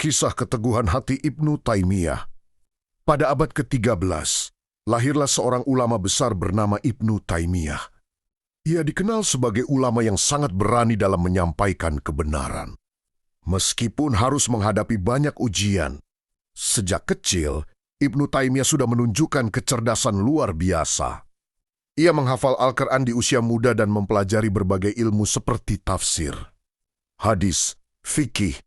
Kisah keteguhan hati Ibnu Taimiyah. Pada abad ke-13, lahirlah seorang ulama besar bernama Ibnu Taimiyah. Ia dikenal sebagai ulama yang sangat berani dalam menyampaikan kebenaran. Meskipun harus menghadapi banyak ujian, sejak kecil, Ibnu Taimiyah sudah menunjukkan kecerdasan luar biasa. Ia menghafal Al-Quran di usia muda dan mempelajari berbagai ilmu seperti tafsir, hadis, fikih,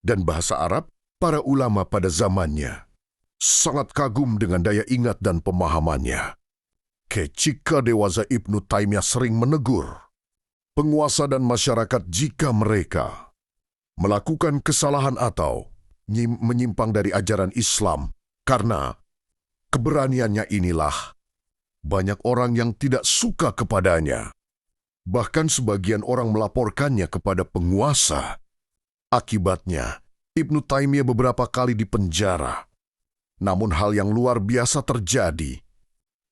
dan bahasa Arab. Para ulama pada zamannya sangat kagum dengan daya ingat dan pemahamannya. Ketika dewasa, Ibnu Taimiyah sering menegur penguasa dan masyarakat jika mereka melakukan kesalahan atau menyimpang dari ajaran Islam. Karena keberaniannya inilah banyak orang yang tidak suka kepadanya. Bahkan sebagian orang melaporkannya kepada penguasa. Akibatnya, Ibnu Taimiyah beberapa kali dipenjara. Namun hal yang luar biasa terjadi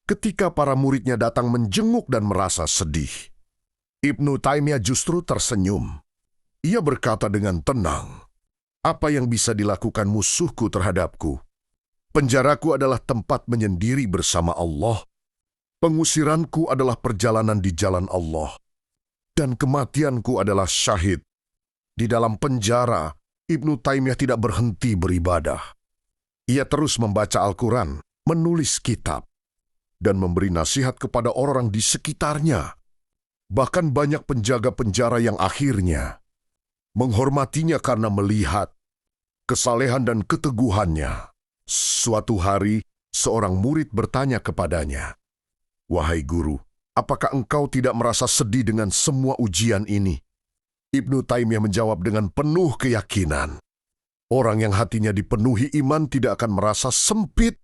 ketika para muridnya datang menjenguk dan merasa sedih. Ibnu Taimiyah justru tersenyum. Ia berkata dengan tenang, "Apa yang bisa dilakukan musuhku terhadapku? Penjaraku adalah tempat menyendiri bersama Allah. Pengusiranku adalah perjalanan di jalan Allah. Dan kematianku adalah syahid." Di dalam penjara, Ibnu Taimiyah tidak berhenti beribadah. Ia terus membaca Al-Quran, menulis kitab, dan memberi nasihat kepada orang di sekitarnya. Bahkan banyak penjaga penjara yang akhirnya menghormatinya karena melihat kesalehan dan keteguhannya. Suatu hari, seorang murid bertanya kepadanya, "Wahai guru, apakah engkau tidak merasa sedih dengan semua ujian ini?" Ibnu Taimiyah menjawab dengan penuh keyakinan, "Orang yang hatinya dipenuhi iman tidak akan merasa sempit.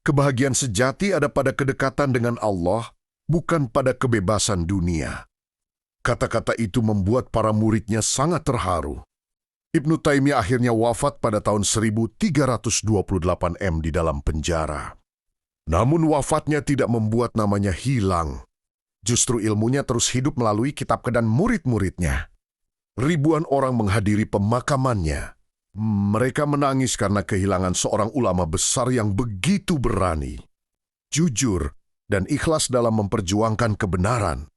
Kebahagiaan sejati ada pada kedekatan dengan Allah, bukan pada kebebasan dunia." Kata-kata itu membuat para muridnya sangat terharu. Ibnu Taimiyah akhirnya wafat pada tahun 1328 di dalam penjara. Namun wafatnya tidak membuat namanya hilang. Justru ilmunya terus hidup melalui kitab dan murid-muridnya. Ribuan orang menghadiri pemakamannya. Mereka menangis karena kehilangan seorang ulama besar yang begitu berani, jujur, dan ikhlas dalam memperjuangkan kebenaran.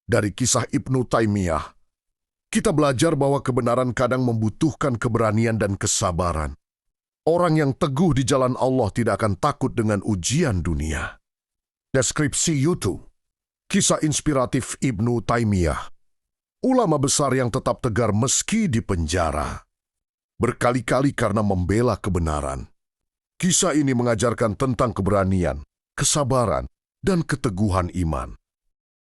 Dari kisah Ibnu Taimiyah, kita belajar bahwa kebenaran kadang membutuhkan keberanian dan kesabaran. Orang yang teguh di jalan Allah tidak akan takut dengan ujian dunia. Deskripsi YouTube. Kisah inspiratif Ibnu Taimiyah. Ulama besar yang tetap tegar meski di penjara. Berkali-kali karena membela kebenaran. Kisah ini mengajarkan tentang keberanian, kesabaran, dan keteguhan iman.